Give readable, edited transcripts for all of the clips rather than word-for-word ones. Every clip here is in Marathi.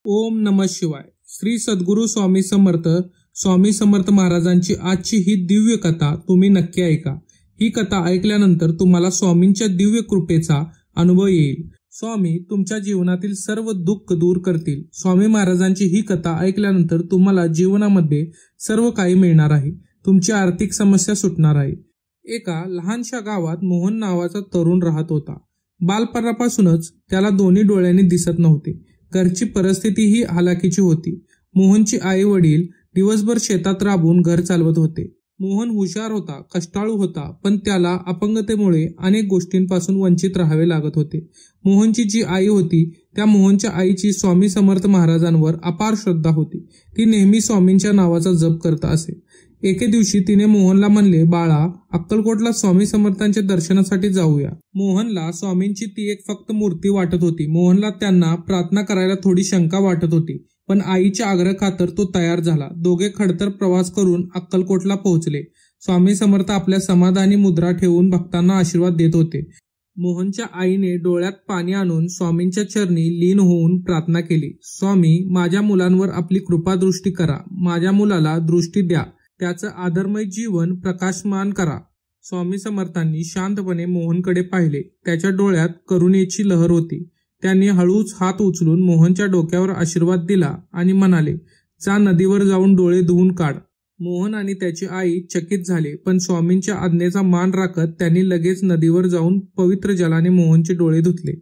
ओम नमः शिवाय. श्री सद्गुरू स्वामी समर्थ महाराजांची आजची ही दिव्य कथा तुम्ही नक्की ऐका. ही कथा ऐकल्यानंतर तुम्हाला स्वामींच्या दिव्य कृपेचा अनुभव येईल. स्वामी तुमच्या जीवनातील सर्व दुःख दूर करतील. स्वामी महाराजांची ही कथा ऐकल्यानंतर तुम्हाला जीवनामध्ये सर्व काही मिळणार आहे. तुमची आर्थिक समस्या सुटणार आहे. एका लहानशा गावात मोहन नावाचा तरुण राहत होता. बालपणापासूनच त्याला दोन्ही डोळ्यांनी दिसत नव्हते. घरची परिस्थितीही हालाकीची होती. मोहनची आई वडील दिवसभर शेतात राबून घर चालवत होते. मोहन हुशार होता, कष्टाळू होता, पण त्याला अपंगतेमुळे अनेक गोष्टींपासून वंचित राहावे लागत होते. मोहनची जी आई होती त्या मोहनच्या आईची स्वामी समर्थ महाराजांवर अपार श्रद्धा होती. ती नेहमी स्वामींच्या नावाचा जप करत असे. एके दिवशी तिने मोहनला म्हणले, बाळा, अक्कलकोटला स्वामी समर्थांच्या दर्शनासाठी जाऊया. मोहनला स्वामींची ती एक फक्त मूर्ती वाटत होती. मोहनला त्यांना प्रार्थना करायला थोडी शंका वाटत होती, पण आईच्या आग्रह खातर तो तयार झाला. दोघे खडतर प्रवास करून अक्कलकोटला पोहोचले. स्वामी समर्थ आपल्या समाधानी मुद्रा ठेवून भक्तांना आशीर्वाद देत होते. मोहनच्या आईने डोळ्यात पाणी आणून स्वामींच्या चरणी लीन होऊन प्रार्थना केली. स्वामी, माझ्या मुलांवर आपली कृपादृष्टी करा. माझ्या मुलाला दृष्टी द्या. त्याचं आदरमय जीवन प्रकाशमान करा. स्वामी समर्थांनी शांतपणे मोहनकडे पाहिले. त्याच्या डोळ्यात करुणेची लहर होती. त्यांनी हळूच हात उचलून मोहनच्या डोक्यावर आशीर्वाद दिला आणि म्हणाले, जा नदीवर जाऊन डोळे धुवून काढ. मोहन आणि त्याची आई चकित झाले, पण स्वामींच्या आज्ञेचा मान राखत त्यांनी लगेच नदीवर जाऊन पवित्र जलाने मोहनचे डोळे धुतले.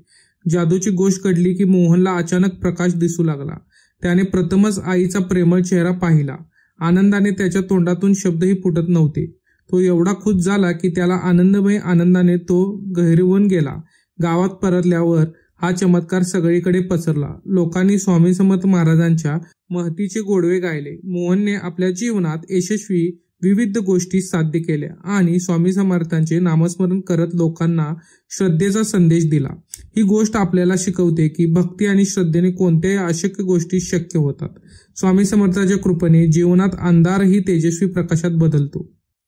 जादूची गोष्ट घडली की मोहनला अचानक प्रकाश दिसू लागला. त्याने प्रथमच आईचा प्रेमळ चेहरा पाहिला. आनंदाने त्याच्या तोंडातून शब्दही फुटत नव्हते. तो एवढा खुश झाला की त्याला आनंदाने तो गहिरवून गेला. गावात परतल्यावर हा चमत्कार सगळीकडे पसरला. लोकांनी स्वामी समर्थ महाराजांच्या महतीचे गोडवे गायले. मोहनने आपल्या जीवनात यशस्वी विविध गोष्टी साध्य केल्या आणि स्वामी समर्थांचे नामस्मरण करत लोकांना श्रद्धेचा संदेश दिला. ही गोष्ट आपल्याला शिकवते की भक्ती आणि श्रद्धेने कोणत्याही अशक्य गोष्टी शक्य होतात. स्वामी समर्थांच्या कृपेने जीवनात अंधारही तेजस्वी प्रकाशात बदलतो.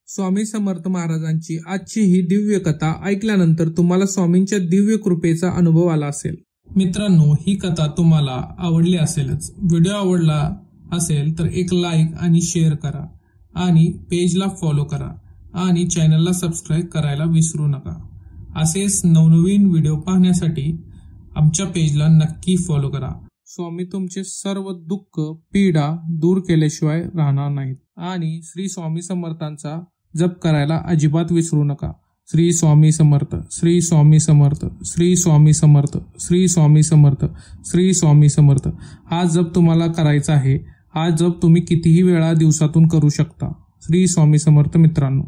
स्वामी समर्थ महाराजांची आजची ही दिव्य कथा ऐकल्यानंतर तुम्हाला स्वामींच्या दिव्य कृपेचा अनुभव आला असेल. मित्रांनो, ही कथा तुम्हाला आवडली असेलच. व्हिडिओ आवडला असेल तर एक लाईक आणि शेअर करा आणि पेजला फॉलो करा आणि चॅनलला सबस्क्राईब करायला विसरू नका. असेच नवनवीन व्हिडिओ पाहण्यासाठी आमच्या पेजला नक्की फॉलो करा. स्वामी तुमचे सर्व दुःख पीडा दूर केल्याशिवाय राहणार नाहीत आणि श्री स्वामी समर्थांचा जप करायला अजिबात विसरू नका. श्री स्वामी समर्थ, श्री स्वामी समर्थ, श्री स्वामी समर्थ, श्री स्वामी समर्थ, श्री स्वामी समर्थ. हा जप तुम्हाला करायचा आहे. हा जप तुम्ही कितीही वेळा दिवसातून करू शकता. श्री स्वामी समर्थ मित्रांनो.